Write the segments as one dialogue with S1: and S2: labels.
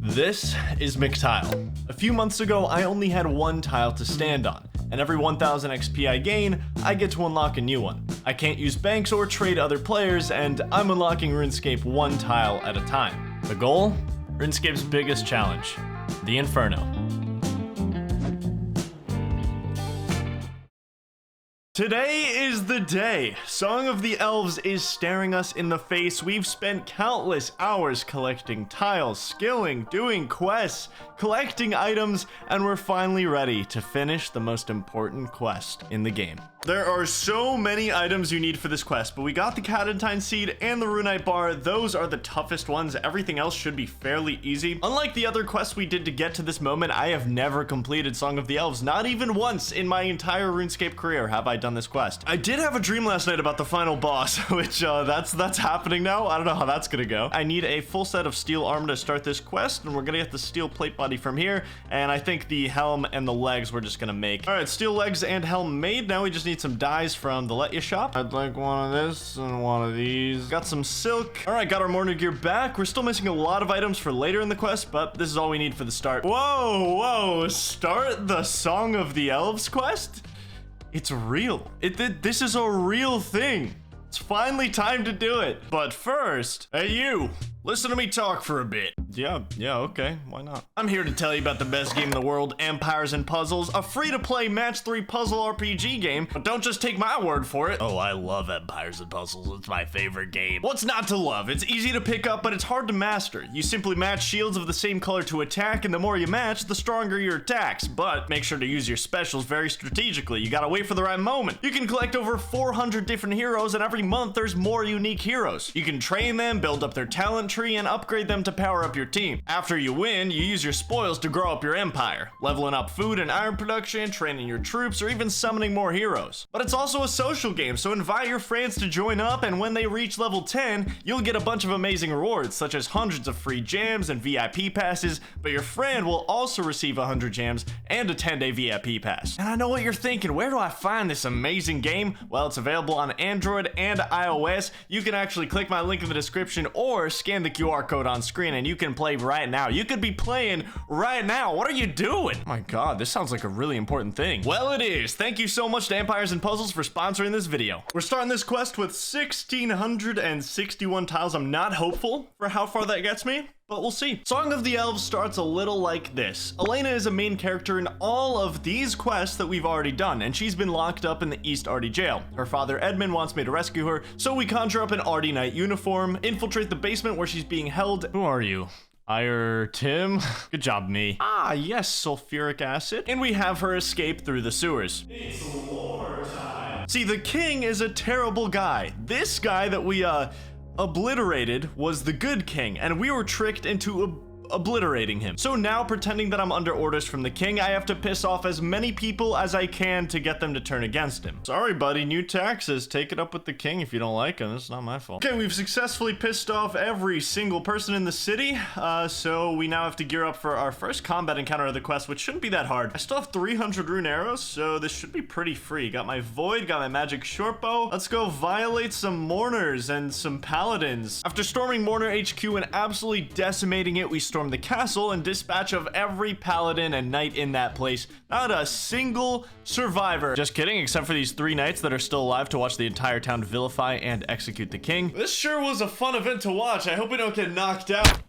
S1: This is McTile. A few months ago, I only had one tile to stand on, and every 1000 XP I gain, I get to unlock a new one. I can't use banks or trade other players, and I'm unlocking RuneScape one tile at a time. The goal? RuneScape's biggest challenge, the Inferno. Today is the day. Song of the Elves is staring us in the face. We've spent countless hours collecting tiles, skilling, doing quests, collecting items, and we're finally ready to finish the most important quest in the game. There are so many items you need for this quest, but we got the Cadentine Seed and the Runite Bar. Those are the toughest ones. Everything else should be fairly easy. Unlike the other quests we did to get to this moment, I have never completed Song of the Elves. Not even once in my entire RuneScape career have I done this quest. I did have a dream last night about the final boss, which that's happening now. I don't know how that's gonna go. I need a full set of steel armor to start this quest, and we're gonna get the steel plate body from here, and I think the helm and the legs we're just gonna make. All right, steel legs and helm made. Now we just need some dyes from the Let Ya shop. I'd like one of this and one of these. Got some silk. All right, got our Mortar gear back. We're still missing a lot of items for later in the quest, but this is all we need for the start. Whoa, start the Song of the Elves quest? It's real. This is a real thing. It's finally time to do it. But first, hey you, listen to me talk for a bit. Yeah, okay, why not? I'm here to tell you about the best game in the world, Empires and Puzzles, a free-to-play match 3 puzzle RPG game, but don't just take my word for it. Oh, I love Empires and Puzzles, it's my favorite game. What's not to love? It's easy to pick up, but it's hard to master. You simply match shields of the same color to attack, and the more you match, the stronger your attacks, but make sure to use your specials very strategically. You gotta wait for the right moment. You can collect over 400 different heroes, and every month there's more unique heroes. You can train them, build up their talent tree, and upgrade them to power up your team. After you win, you use your spoils to grow up your empire, leveling up food and iron production, training your troops, or even summoning more heroes. But it's also a social game, so invite your friends to join up, and when they reach level 10, you'll get a bunch of amazing rewards, such as hundreds of free gems and VIP passes, but your friend will also receive 100 gems and a 10-day VIP pass. And I know what you're thinking, where do I find this amazing game? Well, it's available on Android and iOS. You can actually click my link in the description or scan the QR code on screen and you can play right now. You could be playing right now. What are you doing? Oh my god, this sounds like a really important thing. Well, it is. Thank you so much to Empires and Puzzles for sponsoring this video. We're starting this quest with 1,661 tiles. I'm not hopeful for how far that gets me, but we'll see. Song of the Elves starts a little like this. Elena is a main character in all of these quests that we've already done, and she's been locked up in the East Arty jail. Her father Edmund wants me to rescue her, so we conjure up an Arty Knight uniform, infiltrate the basement where she's being held. Who are you? Tim? Good job, me. Ah, yes, sulfuric acid. And we have her escape through the sewers. It's war time. See, the king is a terrible guy. This guy that we, obliterated was the good king, and we were tricked into obliterating him. So now, pretending that I'm under orders from the king, I have to piss off as many people as I can to get them to turn against him. Sorry, buddy, new taxes. Take it up with the king if you don't like him. It's not my fault. Okay, we've successfully pissed off every single person in the city, so we now have to gear up for our first combat encounter of the quest, which shouldn't be that hard. I still have 300 rune arrows, so this should be pretty free. Got my void, got my magic short bow. Let's go violate some mourners and some paladins. After storming Mourner HQ and absolutely decimating it, we storm the castle and dispatch of every paladin and knight in that place. Not a single survivor. Just kidding, except for these 3 knights that are still alive to watch the entire town vilify and execute the king. This sure was a fun event to watch. I hope we don't get knocked out.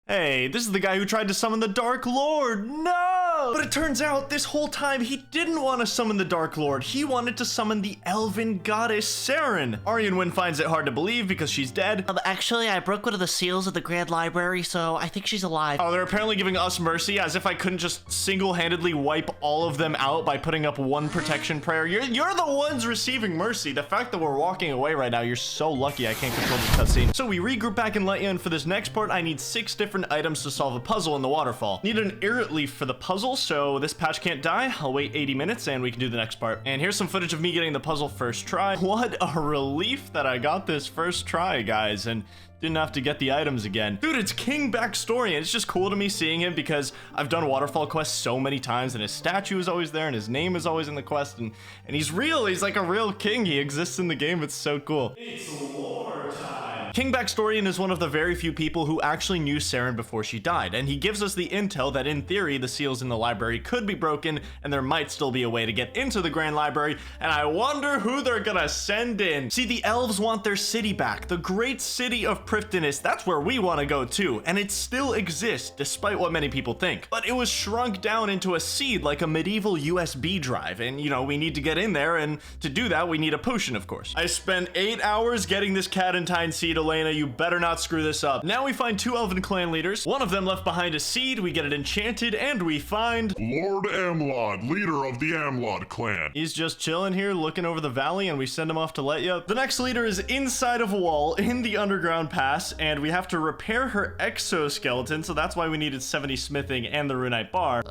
S1: Hey, this is the guy who tried to summon the Dark Lord. No! But it turns out this whole time he didn't want to summon the Dark Lord. He wanted to summon the elven goddess Saren. Aryenwyn finds it hard to believe because she's dead.
S2: Actually, I broke one of the seals of the Grand Library, so I think she's alive.
S1: Oh, they're apparently giving us mercy, as if I couldn't just single-handedly wipe all of them out by putting up one protection prayer. You're the ones receiving mercy. The fact that we're walking away right now, you're so lucky I can't control the cutscene. So we regroup back in Let Ya, and for this next part, I need 6 different items to solve a puzzle in the waterfall. Need an Irrit leaf for the puzzle, so this patch can't die. I'll wait 80 minutes and we can do the next part. And here's some footage of me getting the puzzle first try. What a relief that I got this first try, guys, and didn't have to get the items again. Dude, it's King backstory, and it's just cool to me seeing him because I've done waterfall quests so many times, and his statue is always there, and his name is always in the quest, and he's real. He's like a real king. He exists in the game. It's so cool. It's war time. King Backstorian is one of the very few people who actually knew Saren before she died, and he gives us the intel that in theory the seals in the library could be broken and there might still be a way to get into the Grand Library, and I wonder who they're gonna send in. See, the elves want their city back, the great city of Prifddinas. That's where we want to go too, and it still exists despite what many people think. But it was shrunk down into a seed like a medieval USB drive, and you know, we need to get in there, and to do that we need a potion, of course. I spent 8 hours getting this Cadentine seed, Elena. You better not screw this up. Now we find 2 elven clan leaders. One of them left behind a seed, we get it enchanted, and we find
S3: Lord Amlod, leader of the Amlod clan.
S1: He's just chilling here looking over the valley, and we send him off to Letya. The next leader is inside of a wall in the underground pass, and we have to repair her exoskeleton, so that's why we needed 70 smithing and the runite bar.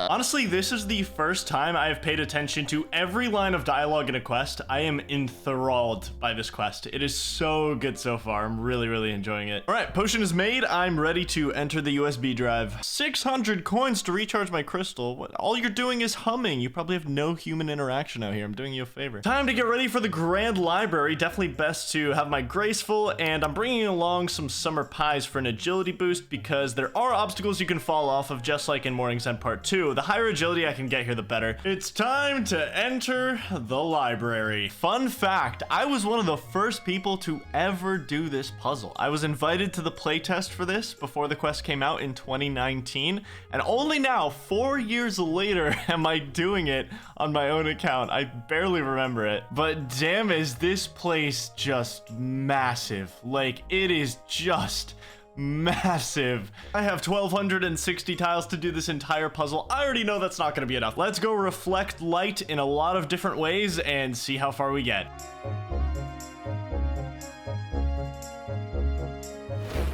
S1: Honestly, this is the first time I have paid attention to every line of dialogue in a quest. I am enthralled by this quest. It is so good so far. I'm really enjoying it. All right, potion is made. I'm ready to enter the USB drive. 600 coins to recharge my crystal. What, all you're doing is humming. You probably have no human interaction out here. I'm doing you a favor. Time to get ready for the Grand Library. Definitely best to have my graceful, and I'm bringing along some summer pies for an agility boost because there are obstacles you can fall off of, just like in Morning's End Part 2. The higher agility I can get here, the better. It's time to enter the library. Fun fact, I was one of the first people to ever do this puzzle. I was invited to the playtest for this before the quest came out in 2019, and only now, 4 years later, am I doing it on my own account. I barely remember it, but damn, is this place just massive. Like, it is just massive. I have 1,260 tiles to do this entire puzzle. I already know that's not gonna be enough. Let's go reflect light in a lot of different ways and see how far we get.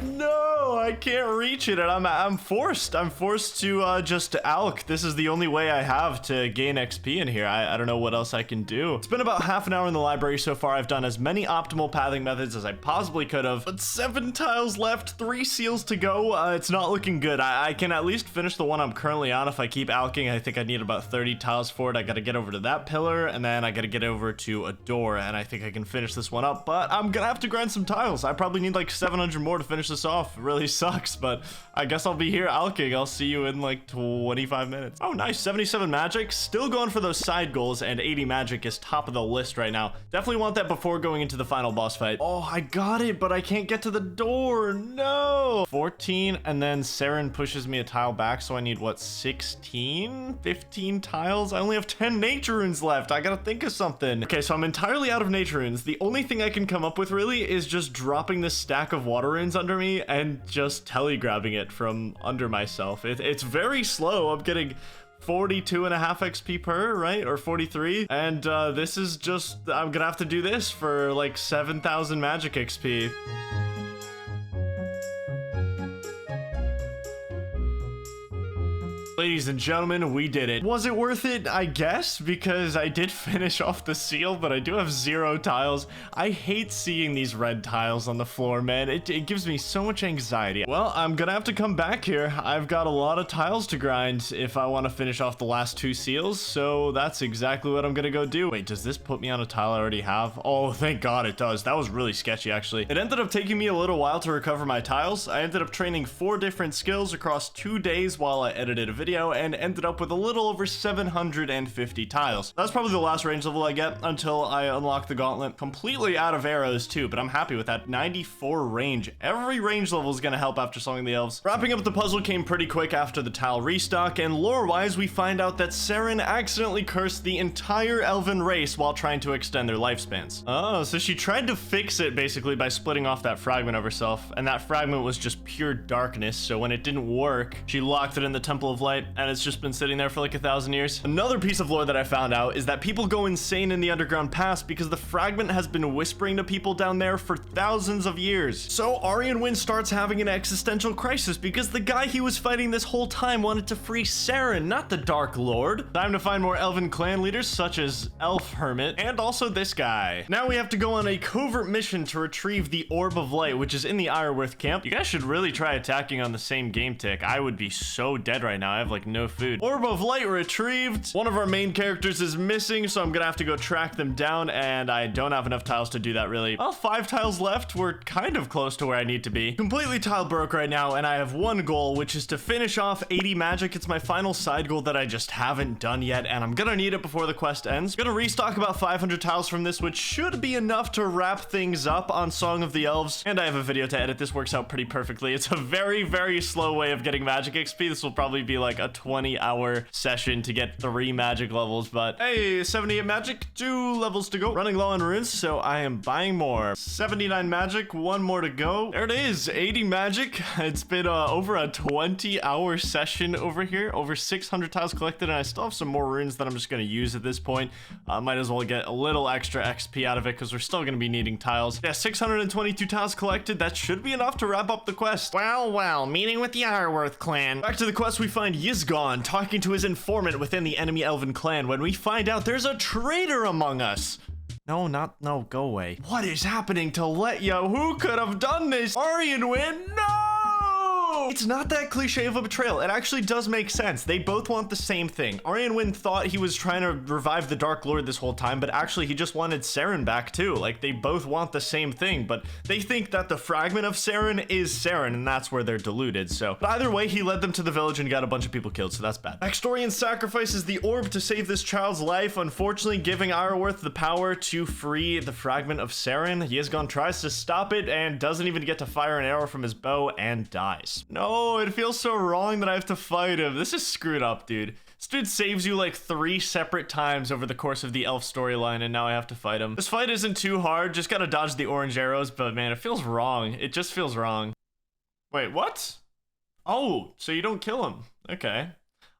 S1: No, I can't reach it, and I'm forced to just alch. This is the only way I have to gain XP in here. I don't know what else I can do. It's been about half an hour in the library so far. I've done as many optimal pathing methods as I possibly could have, but 7 tiles left, 3 seals to go. It's not looking good. I can at least finish the one I'm currently on if I keep alching. I think I need about 30 tiles for it. I gotta get over to that pillar, and then I gotta get over to a door, and I think I can finish this one up, but I'm gonna have to grind some tiles. I probably need like 700 more to finish this off. It really sucks, but I guess I'll be here alching. I'll see you in like 25 minutes. Oh, nice. 77 magic. Still going for those side goals, and 80 magic is top of the list right now. Definitely want that before going into the final boss fight. Oh, I got it, but I can't get to the door. No. 14, and then Saren pushes me a tile back, so I need, what, 16? 15 tiles? I only have 10 nature runes left. I gotta think of something. Okay, so I'm entirely out of nature runes. The only thing I can come up with, really, is just dropping this stack of water runes under me and just telegrabbing it from under myself. It's very slow. I'm getting 42.5 XP per, right? Or 43. And this is just, I'm gonna have to do this for like 7,000 magic XP. Ladies and gentlemen, we did it. Was it worth it? I guess, because I did finish off the seal, but I do have 0 tiles. I hate seeing these red tiles on the floor, man. It gives me so much anxiety. Well, I'm gonna have to come back here. I've got a lot of tiles to grind if I want to finish off the last 2 seals, so that's exactly what I'm gonna go do. Wait, does this put me on a tile I already have? Oh, thank God it does. That was really sketchy, actually. It ended up taking me a little while to recover my tiles. I ended up training 4 different skills across 2 days while I edited a video, and ended up with a little over 750 tiles. That's probably the last range level I get until I unlock the gauntlet. Completely out of arrows too, but I'm happy with that. 94 range. Every range level is gonna help after summoning the elves. Wrapping up the puzzle came pretty quick after the tile restock, and lore-wise we find out that Saren accidentally cursed the entire elven race while trying to extend their lifespans. Oh, so she tried to fix it basically by splitting off that fragment of herself, and that fragment was just pure darkness, so when it didn't work, she locked it in the Temple of Light, and it's just been sitting there for like 1,000 years. Another piece of lore that I found out is that people go insane in the underground pass because the fragment has been whispering to people down there for thousands of years. So Aryan Wind starts having an existential crisis because the guy he was fighting this whole time wanted to free Saren, not the Dark Lord. Time to find more elven clan leaders such as Elf Hermit and also this guy. Now we have to go on a covert mission to retrieve the Orb of Light, which is in the Ironworth camp. You guys should really try attacking on the same game tick. I would be so dead right now. I have like no food. Orb of Light retrieved. One of our main characters is missing, so I'm gonna have to go track them down, and I don't have enough tiles to do that really. Well, 5 tiles left. We're kind of close to where I need to be. Completely tile broke right now, and I have one goal, which is to finish off 80 magic. It's my final side goal that I just haven't done yet, and I'm gonna need it before the quest ends. Gonna restock about 500 tiles from this, which should be enough to wrap things up on Song of the Elves, and I have a video to edit. This works out pretty perfectly. It's a very, very slow way of getting magic XP. This will probably be like a 20-hour session to get 3 magic levels, but hey, 78 magic, 2 levels to go. Running low on runes, so I am buying more. 79 magic, 1 more to go. There it is, 80 magic. It's been over a 20-hour session over here, over 600 tiles collected, and I still have some more runes that I'm just gonna use at this point. Might as well get a little extra XP out of it, because we're still gonna be needing tiles. Yeah, 622 tiles collected. That should be enough to wrap up the quest.
S2: Well, meeting with the Ironworth clan.
S1: Back to the quest, we find Yizgon talking to his informant within the enemy elven clan when we find out there's a traitor among us. No, go away. What is happening to Letya? Who could have done this? Aryanwin, no! It's not that cliche of a betrayal. It actually does make sense. They both want the same thing. Aryanwin thought he was trying to revive the Dark Lord this whole time, but actually he just wanted Saren back too. Like, they both want the same thing, but they think that the fragment of Saren is Saren, and that's where they're deluded. So, but either way, he led them to the village and got a bunch of people killed, so that's bad. Backstorian sacrifices the orb to save this child's life, unfortunately giving Ironworth the power to free the fragment of Saren. Yizgon tries to stop it and doesn't even get to fire an arrow from his bow and dies. No, it feels so wrong that I have to fight him. This is screwed up, dude. This dude saves you like 3 separate times over the course of the elf storyline, and now I have to fight him. This fight isn't too hard, just gotta dodge the orange arrows, but man, it feels wrong. It just feels wrong. Wait, what? Oh, so you don't kill him. Okay.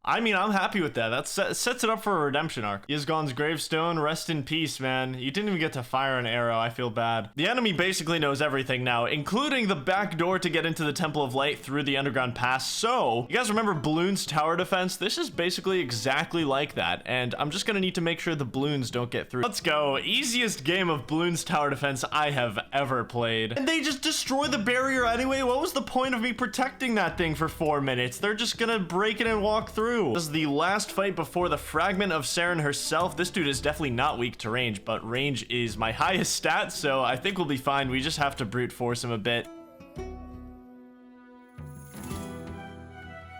S1: I mean, I'm happy with that. That sets it up for a redemption arc. Yizgon's gravestone, rest in peace, man. You didn't even get to fire an arrow. I feel bad. The enemy basically knows everything now, including the back door to get into the Temple of Light through the underground pass. So, you guys remember Bloon's tower defense? This is basically exactly like that, and I'm just gonna need to make sure the balloons don't get through. Let's go. Easiest game of Bloon's tower defense I have ever played. And they just destroy the barrier anyway? What was the point of me protecting that thing for 4 minutes? They're just gonna break it and walk through. This is the last fight before the fragment of Saren herself. This dude is definitely not weak to range, but range is my highest stat, so I think we'll be fine. We just have to brute force him a bit.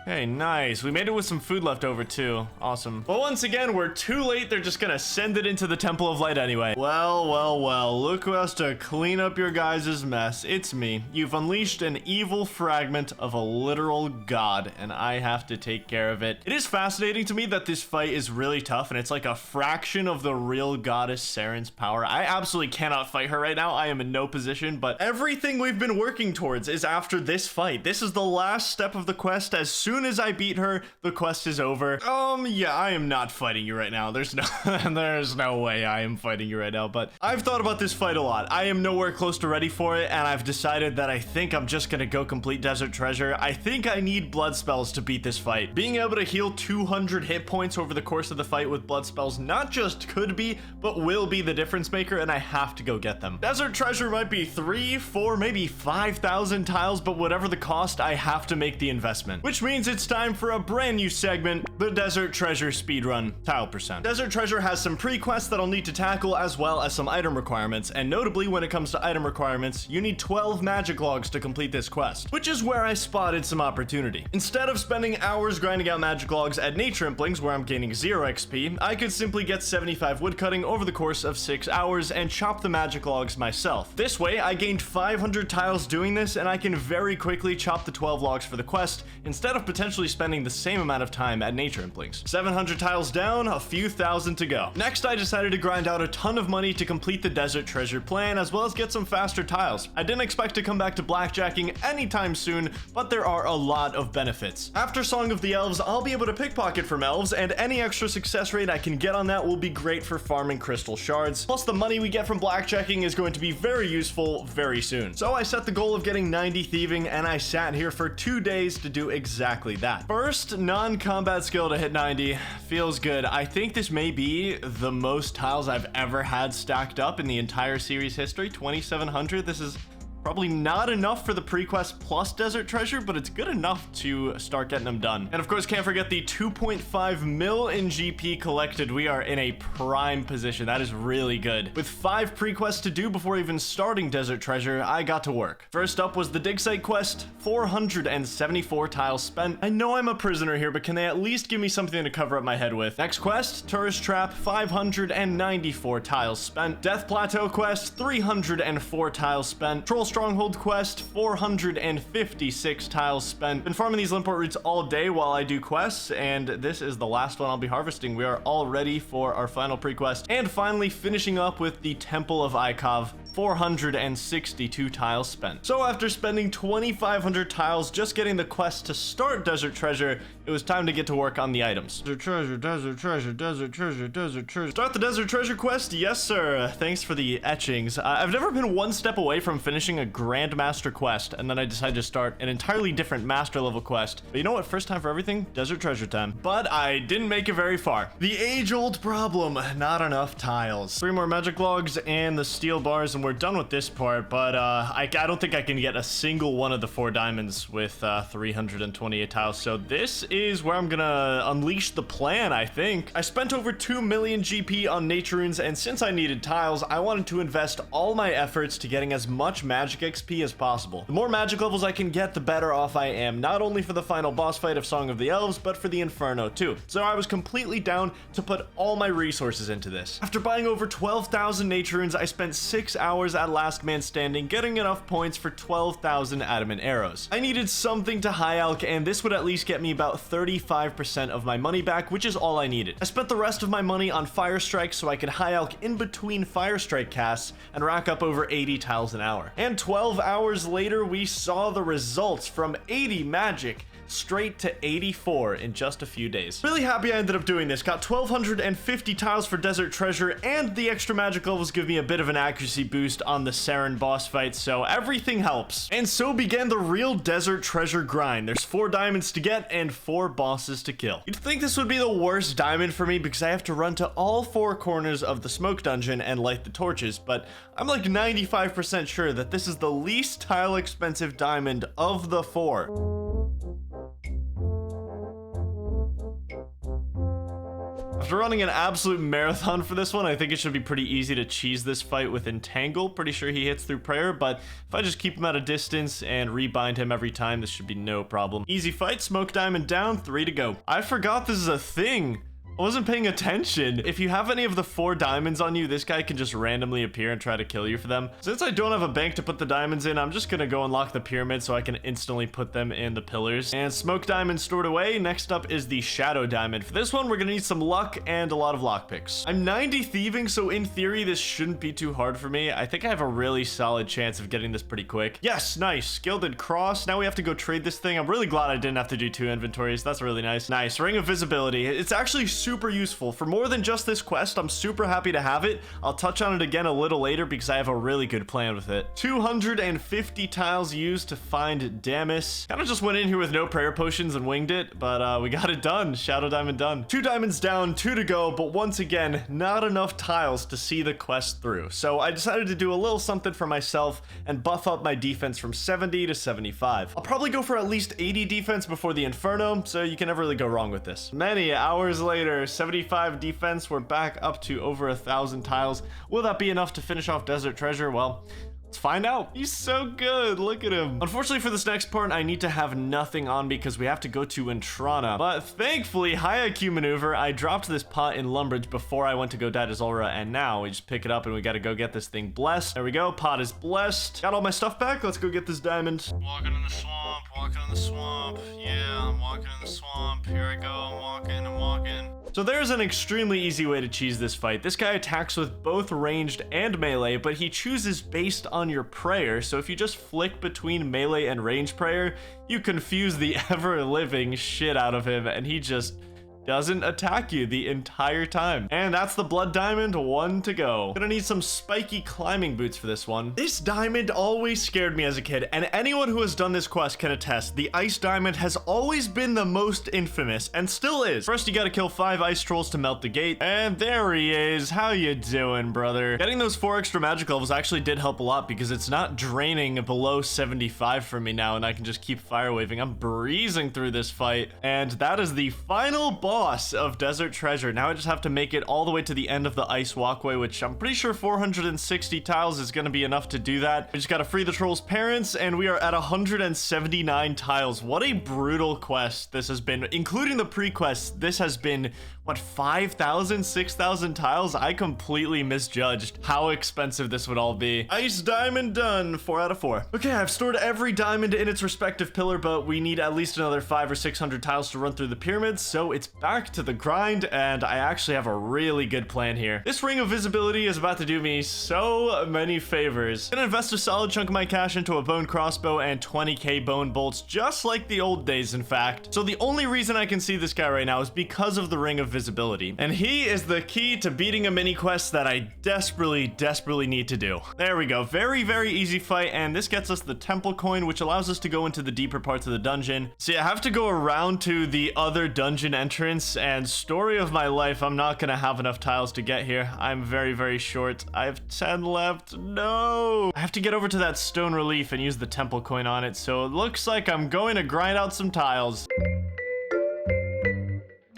S1: Hey, nice. We made it with some food left over too. Awesome. But once again, we're too late. They're just gonna send it into the Temple of Light anyway. Well. Look who has to clean up your guys' mess. It's me. You've unleashed an evil fragment of a literal god, and I have to take care of it. It is fascinating to me that this fight is really tough, and it's like a fraction of the real goddess Saren's power. I absolutely cannot fight her right now. I am in no position, but everything we've been working towards is after this fight. This is the last step of the quest. As soon as I beat her, the quest is over. Yeah, I am not fighting you right now. There's no way I am fighting you right now, but I've thought about this fight a lot. I am nowhere close to ready for it, and I've decided that I think I'm just gonna go complete Desert Treasure. I think I need blood spells to beat this fight. Being able to heal 200 hit points over the course of the fight with blood spells not just could be, but will be the difference maker, and I have to go get them. Desert Treasure might be 3, 4, maybe 5,000 tiles, but whatever the cost, I have to make the investment. Which means it's time for a brand new segment, the Desert Treasure Speedrun Tile Percent. Desert Treasure has some pre-quests that I'll need to tackle, as well as some item requirements, and notably when it comes to item requirements, you need 12 magic logs to complete this quest, which is where I spotted some opportunity. Instead of spending hours grinding out magic logs at Nature Implings, where I'm gaining 0 XP, I could simply get 75 woodcutting over the course of 6 hours and chop the magic logs myself. This way, I gained 500 tiles doing this, and I can very quickly chop the 12 logs for the quest, instead of potentially spending the same amount of time at Nature Implings. 700 tiles down, a few thousand to go. Next, I decided to grind out a ton of money to complete the Desert Treasure plan, as well as get some faster tiles. I didn't expect to come back to blackjacking anytime soon, but there are a lot of benefits. After Song of the Elves, I'll be able to pickpocket from elves, and any extra success rate I can get on that will be great for farming crystal shards. Plus, the money we get from blackjacking is going to be very useful very soon. So I set the goal of getting 90 thieving, and I sat here for 2 days to do exactly that. First, non-combat skill to hit 90. Feels good. I think this may be the most tiles I've ever had stacked up in the entire series history. 2,700. This is Probably not enough for the pre-quest plus desert treasure, but it's good enough to start getting them done. And of course, can't forget the 2.5 mil in GP collected. We are in a prime position. That is really good. With 5 pre-quests to do before even starting desert treasure, I got to work. First up was the dig site quest, 474 tiles spent. I know I'm a prisoner here, but can they at least give me something to cover up my head with? Next quest, tourist trap, 594 tiles spent. Death plateau quest, 304 tiles spent. Troll stronghold quest, 456 tiles spent. Been farming these Limport roots all day while I do quests, and this is the last one I'll be harvesting. We are all ready for our final pre-quest. And finally finishing up with the Temple of Ikov, 462 tiles spent. So after spending 2,500 tiles just getting the quest to start desert treasure, it was time to get to work on the items. Desert treasure, desert treasure, desert treasure, desert treasure. Start the desert treasure quest? Yes, sir. Thanks for the etchings. I've never been one step away from finishing a Grandmaster quest, and then I decided to start an entirely different master level quest. But you know what? First time for everything, desert treasure time. But I didn't make it very far. The age-old problem, not enough tiles. 3 more magic logs and the steel bars, and we're done with this part, but I don't think I can get a single one of the 4 diamonds with 328 tiles, so this is where I'm gonna unleash the plan, I think. I spent over 2 million GP on nature runes, and since I needed tiles, I wanted to invest all my efforts to getting as much magic XP as possible. The more magic levels I can get, the better off I am, not only for the final boss fight of Song of the Elves, but for the Inferno too. So I was completely down to put all my resources into this. After buying over 12,000 nature runes, I spent 6 hours at last man standing, getting enough points for 12,000 adamant arrows. I needed something to high alch, and this would at least get me about 35% of my money back, which is all I needed. I spent the rest of my money on fire strikes so I could high alch in between fire strike casts and rack up over 80 tiles an hour. And 12 hours later, we saw the results from 80 magic straight to 84 in just a few days. Really happy I ended up doing this. Got 1,250 tiles for desert treasure, and the extra magic levels give me a bit of an accuracy boost on the Saren boss fight, so everything helps. And so began the real desert treasure grind. There's 4 diamonds to get and 4 bosses to kill. You'd think this would be the worst diamond for me because I have to run to all 4 corners of the smoke dungeon and light the torches, but I'm like 95% sure that this is the least tile expensive diamond of the 4. After running an absolute marathon for this one, I think it should be pretty easy to cheese this fight with Entangle. Pretty sure he hits through prayer, but if I just keep him at a distance and rebind him every time, this should be no problem. Easy fight, smoke diamond down, 3 to go. I forgot this is a thing. I wasn't paying attention. If you have any of the 4 diamonds on you, this guy can just randomly appear and try to kill you for them. Since I don't have a bank to put the diamonds in, I'm just gonna go unlock the pyramid so I can instantly put them in the pillars. And smoke diamond stored away. Next up is the shadow diamond. For this one, we're gonna need some luck and a lot of lockpicks. I'm 90 thieving, so in theory, this shouldn't be too hard for me. I think I have a really solid chance of getting this pretty quick. Yes, nice. Gilded cross. Now we have to go trade this thing. I'm really glad I didn't have to do 2 inventories. That's really nice. Nice. Ring of visibility. It's actually super useful. For more than just this quest, I'm super happy to have it. I'll touch on it again a little later because I have a really good plan with it. 250 tiles used to find Damis. Kind of just went in here with no prayer potions and winged it, but we got it done. Shadow diamond done. 2 diamonds down, 2 to go, but once again, not enough tiles to see the quest through. So I decided to do a little something for myself and buff up my defense from 70 to 75. I'll probably go for at least 80 defense before the Inferno, so you can never really go wrong with this. Many hours later, 75 defense, we're back up to over 1,000 tiles. Will that be enough to finish off desert treasure? Well, let's find out. He's so good. Look at him. Unfortunately for this next part, I need to have nothing on because we have to go to Entrana. But thankfully, high IQ maneuver, I dropped this pot in Lumbridge before I went to go die to Zulrah, and now we just pick it up and we gotta go get this thing blessed. There we go. Pot is blessed. Got all my stuff back. Let's go get this diamond. Walking in the swamp. Walking in the swamp. Yeah, I'm walking in the swamp. Here I go. I'm walking. I'm walking. So there's an extremely easy way to cheese this fight. This guy attacks with both ranged and melee, but he chooses based on your prayer. So if you just flick between melee and range prayer, you confuse the ever-living shit out of him, and he just doesn't attack you the entire time. And that's the blood diamond, 1 to go. Gonna need some spiky climbing boots for this one. This diamond always scared me as a kid, and anyone who has done this quest can attest. The ice diamond has always been the most infamous, and still is. First, you gotta kill 5 ice trolls to melt the gate, and there he is. How you doing, brother? Getting those 4 extra magic levels actually did help a lot, because it's not draining below 75 for me now, and I can just keep fire waving. I'm breezing through this fight, and that is the final boss of Desert Treasure. Now I just have to make it all the way to the end of the ice walkway, which I'm pretty sure 460 tiles is gonna be enough to do that. We just gotta free the troll's parents, and we are at 179 tiles. What a brutal quest this has been, including the pre-quest. This has been, what, 5,000, 6,000 tiles? I completely misjudged how expensive this would all be. Ice diamond done, 4 out of 4. Okay, I've stored every diamond in its respective pillar, but we need at least another 500 or 600 tiles to run through the pyramids, so it's back to the grind, and I actually have a really good plan here. This ring of visibility is about to do me so many favors. I'm gonna invest a solid chunk of my cash into a bone crossbow and 20k bone bolts, just like the old days, in fact. So the only reason I can see this guy right now is because of the ring of visibility, and he is the key to beating a mini quest that I desperately need to do. There we go. Very easy fight, and this gets us the temple coin, which allows us to go into the deeper parts of the dungeon. See, I have to go around to the other dungeon entrance, and story of my life, I'm not gonna have enough tiles to get here. I'm very short. I have 10 left. No! I have to get over to that stone relief and use the temple coin on it, so it looks like I'm going to grind out some tiles.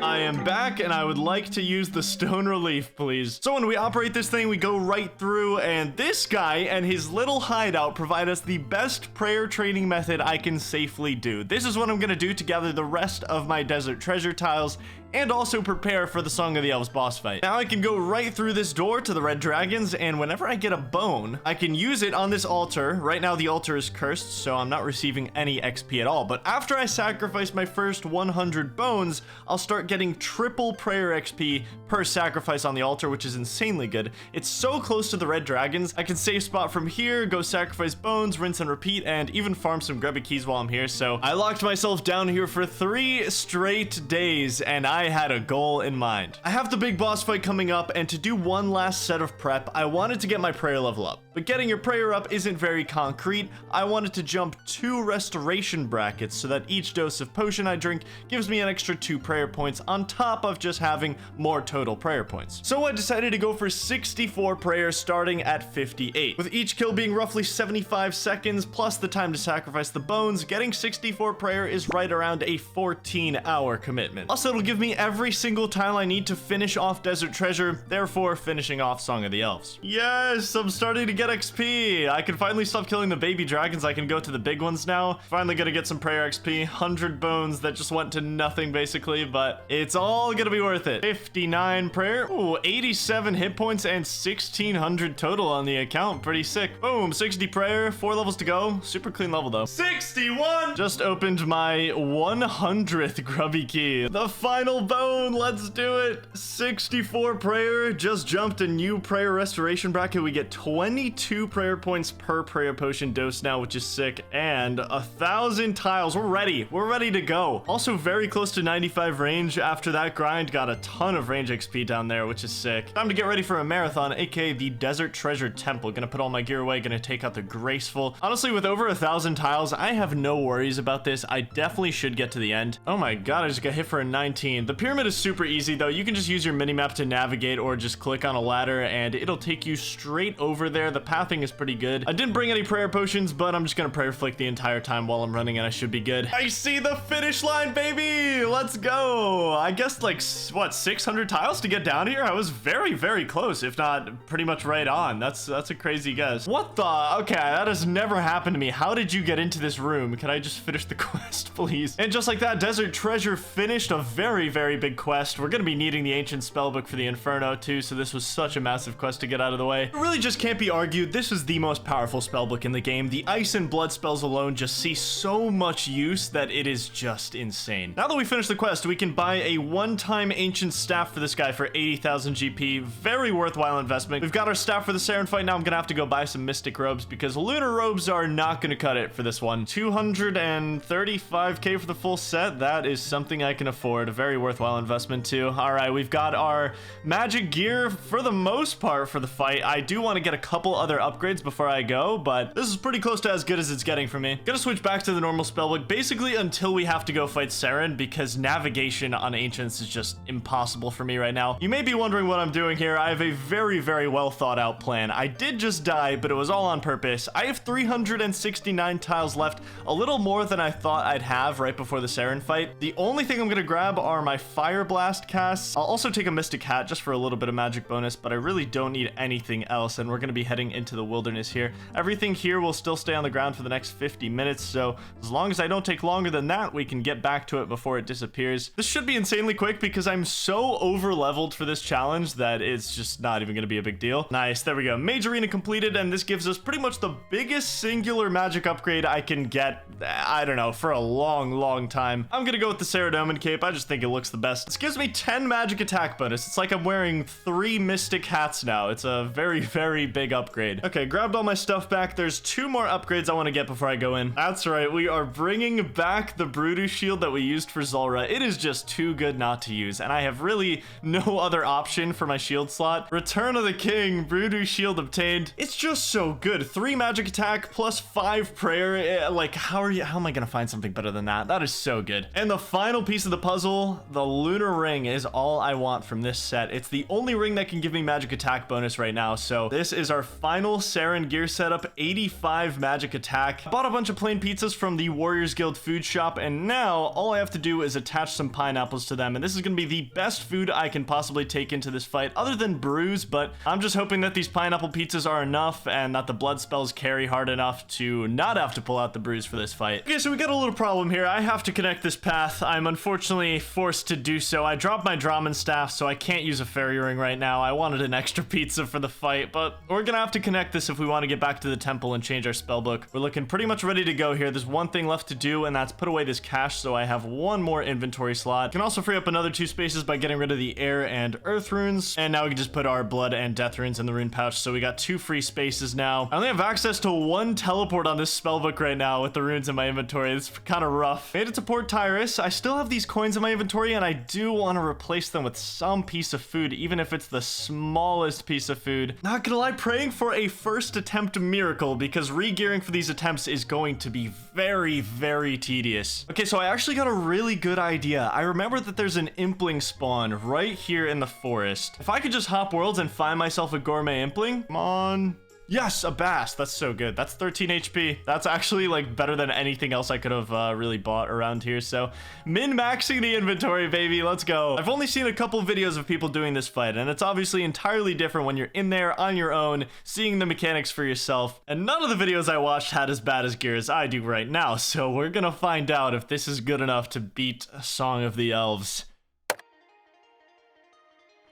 S1: I am back, and I would like to use the stone relief, please. So when we operate this thing, we go right through, and this guy and his little hideout provide us the best prayer training method I can safely do. This is what I'm gonna do to gather the rest of my desert treasure tiles, and also prepare for the Song of the Elves boss fight. Now I can go right through this door to the red dragons, and whenever I get a bone, I can use it on this altar. Right now the altar is cursed, so I'm not receiving any XP at all, but after I sacrifice my first 100 bones, I'll start getting triple prayer XP per sacrifice on the altar, which is insanely good. It's so close to the red dragons. I can save spot from here, go sacrifice bones, rinse and repeat, and even farm some grubby keys while I'm here. So I locked myself down here for 3 straight days, and I had a goal in mind. I have the big boss fight coming up, and to do one last set of prep, I wanted to get my prayer level up. But getting your prayer up isn't very concrete. I wanted to jump 2 restoration brackets so that each dose of potion I drink gives me an extra 2 prayer points on top of just having more total prayer points. So I decided to go for 64 prayers starting at 58. With each kill being roughly 75 seconds plus the time to sacrifice the bones, getting 64 prayer is right around a 14-hour commitment. Plus, it'll give me every single tile I need to finish off Desert Treasure, therefore finishing off Song of the Elves. Yes, I'm starting to get XP. I can finally stop killing the baby dragons. I can go to the big ones now. Finally gonna get some prayer XP. 100 bones that just went to nothing basically, but it's all gonna be worth it. 59 prayer. Ooh, 87 hit points and 1600 total on the account. Pretty sick. Boom, 60 prayer, 4 levels to go. Super clean level though. 61! Just opened my 100th grubby key. The final bone, let's do it. 64 prayer, just jumped a new prayer restoration bracket. We get 22 prayer points per prayer potion dose now, which is sick, and 1,000 tiles. We're ready to go. Also very close to 95 range. After that grind, got a ton of range XP down there, which is sick. Time to get ready for a marathon, aka the Desert Treasure Temple. Gonna put all my gear away, gonna take out the Graceful. Honestly, with over 1,000 tiles, I have no worries about this. I definitely should get to the end. Oh my god, I just got hit for a 19. The pyramid is super easy though. You can just use your minimap to navigate or just click on a ladder and it'll take you straight over there. The pathing is pretty good. I didn't bring any prayer potions, but I'm just gonna prayer flick the entire time while I'm running and I should be good. I see the finish line, baby! Let's go! I guess like, what, 600 tiles to get down here? I was very close, if not pretty much right on. That's a crazy guess. What the? Okay, that has never happened to me. How did you get into this room? Can I just finish the quest, please? And just like that, Desert Treasure finished a very big quest. We're gonna be needing the ancient spellbook for the Inferno too, so this was such a massive quest to get out of the way. I really just can't be arguing argue this is the most powerful spellbook in the game. The ice and blood spells alone just see so much use that it is just insane. Now that we finished the quest, we can buy a one-time ancient staff for this guy for 80,000 GP. Very worthwhile investment. We've got our staff for the Saren fight. Now I'm gonna have to go buy some mystic robes because lunar robes are not gonna cut it for this one. 235k for the full set. That is something I can afford. A very worthwhile investment too. All right, we've got our magic gear for the most part for the fight. I do want to get a couple other upgrades before I go, but this is pretty close to as good as it's getting for me. Gonna switch back to the normal spellbook basically until we have to go fight Saren because navigation on ancients is just impossible for me right now. You may be wondering what I'm doing here. I have a very, very well thought out plan. I did just die, but it was all on purpose. I have 369 tiles left, a little more than I thought I'd have right before the Saren fight. The only thing I'm gonna grab are my Fire Blast casts. I'll also take a Mystic Hat just for a little bit of magic bonus, but I really don't need anything else, and we're gonna be heading into the wilderness here. Everything here will still stay on the ground for the next 50 minutes, so as long as I don't take longer than that, we can get back to it before it disappears. This should be insanely quick because I'm so over leveled for this challenge that it's just not even gonna be a big deal. Nice, there we go. Mage Arena completed, and this gives us pretty much the biggest singular magic upgrade I can get, I don't know, for a long time. I'm gonna go with the Ceradomin cape. I just think it looks the best. This gives me 10 magic attack bonus. It's like I'm wearing 3 mystic hats now. It's a very big upgrade. Okay, grabbed all my stuff back. There's 2 more upgrades I want to get before I go in. That's right, we are bringing back the Brutus shield that we used for Zulrah. It is just too good not to use, and I have really no other option for my shield slot. Return of the King, Brutus shield obtained. It's just so good. 3 magic attack plus 5 prayer. Like, how am I gonna find something better than that? That is so good. And the final piece of the puzzle, the lunar ring, is all I want from this set. It's the only ring that can give me magic attack bonus right now, so this is our final Saren gear setup. 85 magic attack. I bought a bunch of plain pizzas from the Warriors Guild food shop, and now all I have to do is attach some pineapples to them, and this is gonna be the best food I can possibly take into this fight other than brews, but I'm just hoping that these pineapple pizzas are enough and that the blood spells carry hard enough to not have to pull out the brews for this fight. Okay, so we got a little problem here. I have to connect this path. I'm unfortunately forced to do so. I dropped my Draman staff, so I can't use a fairy ring right now. I wanted an extra pizza for the fight, but we're gonna have to connect this if we want to get back to the temple and change our spellbook. We're looking pretty much ready to go here. There's one thing left to do, and that's put away this cache, so I have 1 more inventory slot. Can also free up another 2 spaces by getting rid of the air and earth runes, and now we can just put our blood and death runes in the rune pouch, so we got 2 free spaces now. I only have access to 1 teleport on this spellbook right now with the runes in my inventory. It's kind of rough. Made it to Port Tyrus. I still have these coins in my inventory, and I do want to replace them with some piece of food, even if it's the smallest piece of food. Not gonna lie, praying for a first attempt miracle, because re-gearing for these attempts is going to be very tedious. Okay, so I actually got a really good idea. I remember that there's an impling spawn right here in the forest. If I could just hop worlds and find myself a gourmet impling, come on. Yes, a bass. That's so good. That's 13 HP. That's actually like better than anything else I could have really bought around here. So min-maxing the inventory, baby. Let's go. I've only seen a couple videos of people doing this fight, and it's obviously entirely different when you're in there on your own, seeing the mechanics for yourself. And none of the videos I watched had as bad as gear as I do right now. So we're gonna find out if this is good enough to beat Song of the Elves.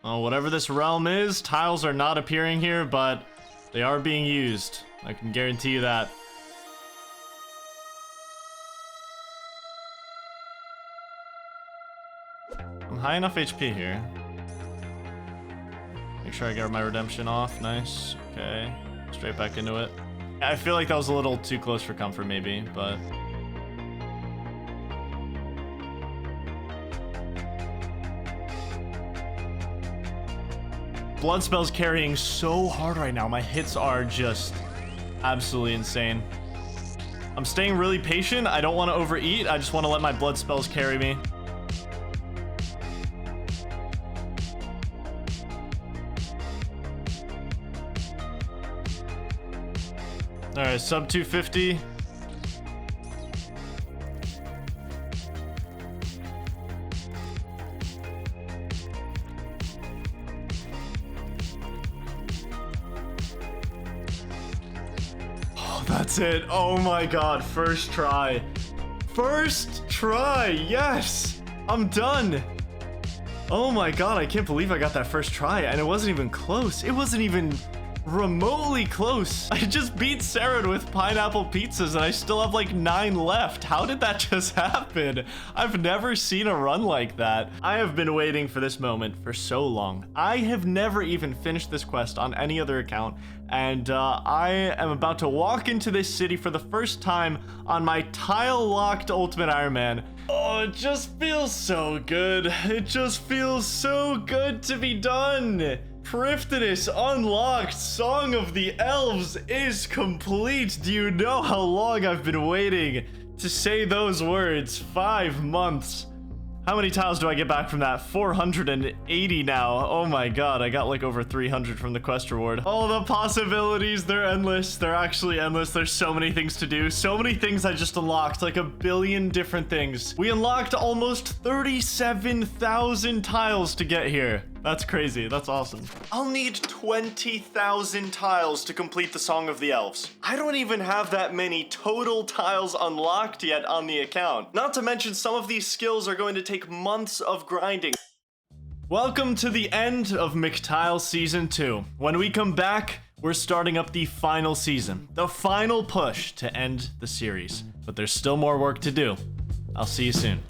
S1: Oh, whatever this realm is, tiles are not appearing here, but they are being used. I can guarantee you that. I'm high enough HP here. Make sure I get my redemption off. Nice. Okay. Straight back into it. I feel like that was a little too close for comfort maybe, but... Blood spell's carrying so hard right now. My hits are just absolutely insane. I'm staying really patient. I don't want to overeat. I just want to let my blood spells carry me. All right, sub 250. That's it. Oh my god, first try. First try, yes! I'm done. Oh my god, I can't believe I got that first try, and it wasn't even close. It wasn't even remotely close. I just beat Saren with pineapple pizzas and I still have like 9 left. How did that just happen? I've never seen a run like that. I have been waiting for this moment for so long. I have never even finished this quest on any other account, and I am about to walk into this city for the first time on my tile-locked Ultimate Iron Man. Oh, it just feels so good. It just feels so good to be done. Prifddinas unlocked. Song of the Elves is complete. Do you know how long I've been waiting to say those words? 5 months. How many tiles do I get back from that? 480 now. Oh my god, I got like over 300 from the quest reward. All the possibilities, they're endless. They're actually endless. There's so many things to do. So many things I just unlocked, like a billion different things. We unlocked almost 37,000 tiles to get here. That's crazy. That's awesome. I'll need 20,000 tiles to complete the Song of the Elves. I don't even have that many total tiles unlocked yet on the account. Not to mention some of these skills are going to take months of grinding. Welcome to the end of McTile Season 2. When we come back, we're starting up the final season. The final push to end the series. But there's still more work to do. I'll see you soon.